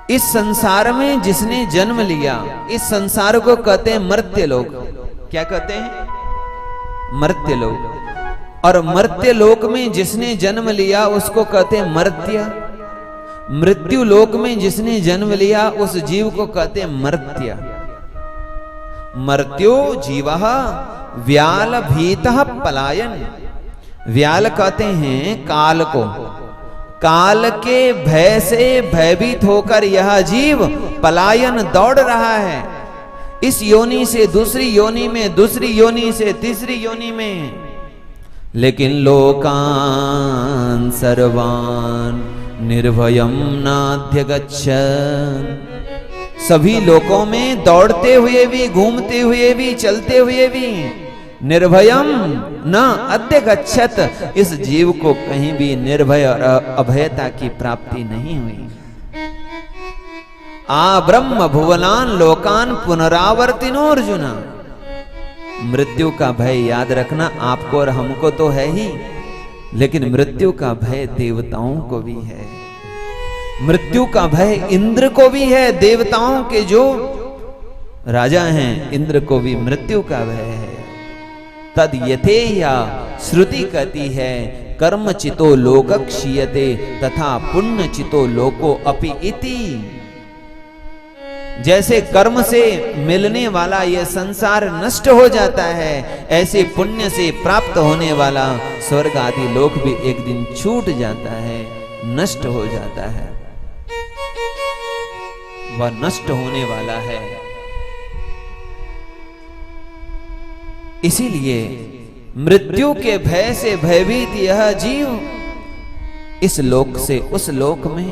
इस संसार में जिसने जन्म लिया, इस संसार को कहते हैं मर्त्य लोक। क्या कहते हैं? मर्त्य लोक। और मर्त्य लोक में जिसने जन्म लिया उसको कहते हैं मर्त्य। मृत्यु लोक में जिसने जन्म लिया उस जीव को कहते हैं मर्त्य। मर्त्यो जीवः व्याल भीतः पलायन। व्याल कहते हैं काल को। काल के भय से भयभीत होकर यह जीव पलायन दौड़ रहा है, इस योनि से दूसरी योनि में, दूसरी योनि से तीसरी योनि में। लेकिन लोकान सर्वान निर्भयम नाध्यगच्छन्। सभी लोकों में दौड़ते हुए भी, घूमते हुए भी, चलते हुए भी निर्भयम न अध्यगच्छत्, इस जीव को कहीं भी निर्भय और अभयता की प्राप्ति नहीं हुई। आ ब्रह्म भुवनान लोकान पुनरावर्तिनो अर्जुन। मृत्यु का भय याद रखना आपको और हमको तो है ही, लेकिन मृत्यु का भय देवताओं को भी है। मृत्यु का भय इंद्र को भी है। देवताओं के जो राजा हैं इंद्र को भी मृत्यु का भय है। तद यथेया श्रुति कहती है कर्म चितो लोक क्षीयते तथा पुण्य चितो लोको अपि इति। जैसे कर्म से मिलने वाला यह संसार नष्ट हो जाता है, ऐसे पुण्य से प्राप्त होने वाला स्वर्ग आदि लोक भी एक दिन छूट जाता है, नष्ट हो जाता है, वह नष्ट होने वाला है। इसीलिए मृत्यु के भय से भयभीत यह जीव इस लोक से उस लोक में,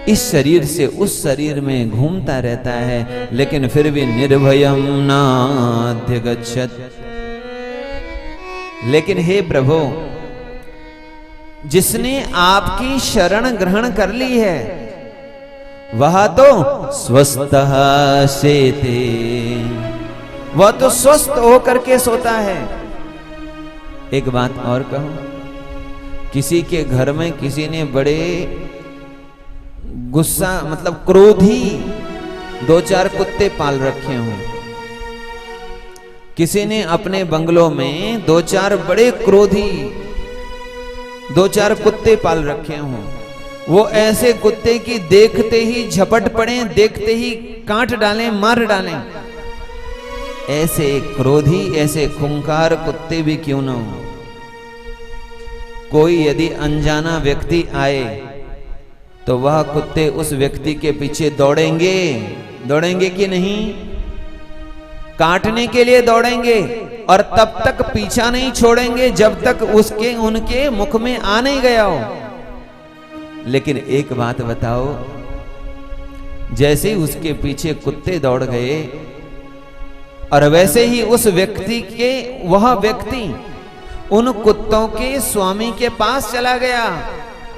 इस शरीर से उस शरीर में घूमता रहता है, लेकिन फिर भी निर्भयम नाध्यगच्छत्। लेकिन हे प्रभु, जिसने आपकी शरण ग्रहण कर ली है वह तो स्वस्थः शेते, वह तो स्वस्थ होकर के सोता है। एक बात और कहूं, किसी के घर में किसी ने बड़े गुस्सा मतलब क्रोधी 2-4 कुत्ते पाल रखे हों, किसी ने अपने बंगलों में 2-4 बड़े क्रोधी 2-4 कुत्ते पाल रखे हों, वो ऐसे कुत्ते की देखते ही झपट पड़े, देखते ही काट डालें, मार डालें। ऐसे क्रोधी, ऐसे खूंखार कुत्ते भी क्यों न हो, कोई यदि अनजाना व्यक्ति आए तो वह कुत्ते उस व्यक्ति के पीछे दौड़ेंगे, दौड़ेंगे कि नहीं? काटने के लिए दौड़ेंगे और तब तक पीछा नहीं छोड़ेंगे जब तक उसके उनके मुख में आ नहीं गया हो। लेकिन एक बात बताओ, जैसे ही उसके पीछे कुत्ते दौड़ गए और वैसे ही उस व्यक्ति के वह व्यक्ति उन कुत्तों के स्वामी के पास चला गया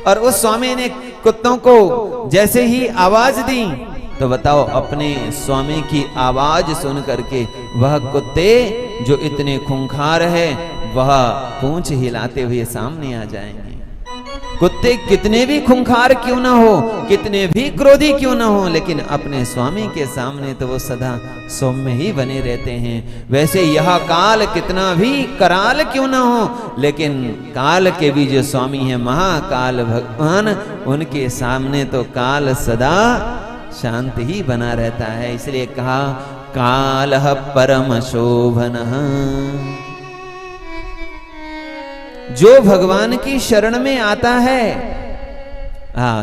और उस स्वामी ने कुत्तों को जैसे ही आवाज दी तो बताओ, अपने स्वामी की आवाज सुन करके वह कुत्ते जो इतने खूंखार है वह पूंछ हिलाते हुए सामने आ जाएंगे। कुत्ते कितने भी खूंखार क्यों ना हो, कितने भी क्रोधी क्यों ना हो, लेकिन अपने स्वामी के सामने तो वो सदा सौम्य ही बने रहते हैं। वैसे यह काल कितना भी कराल क्यों ना हो, लेकिन काल के भी जो स्वामी है महाकाल भगवान, उनके सामने तो काल सदा शांत ही बना रहता है। इसलिए कहा कालः परम शोभनः। जो भगवान की शरण में आता है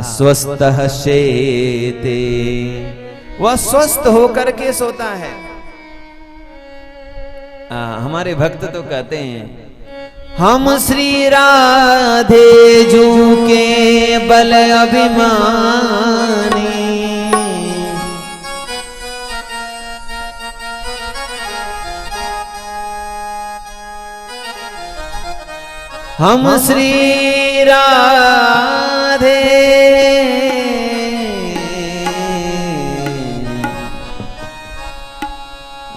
स्वस्थः शेते, वह स्वस्थ होकर के सोता है। हमारे भक्त तो कहते हैं हम श्री राधे जू के बल अभिमानी, हम श्री राधे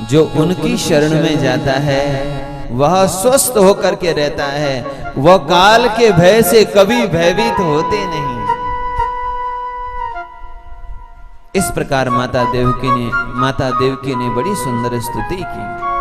जो उनकी शरण में जाता है वह स्वस्थ होकर के रहता है, वह काल के भय से कभी भयभीत होते नहीं। इस प्रकार माता देवकी ने बड़ी सुंदर स्तुति की।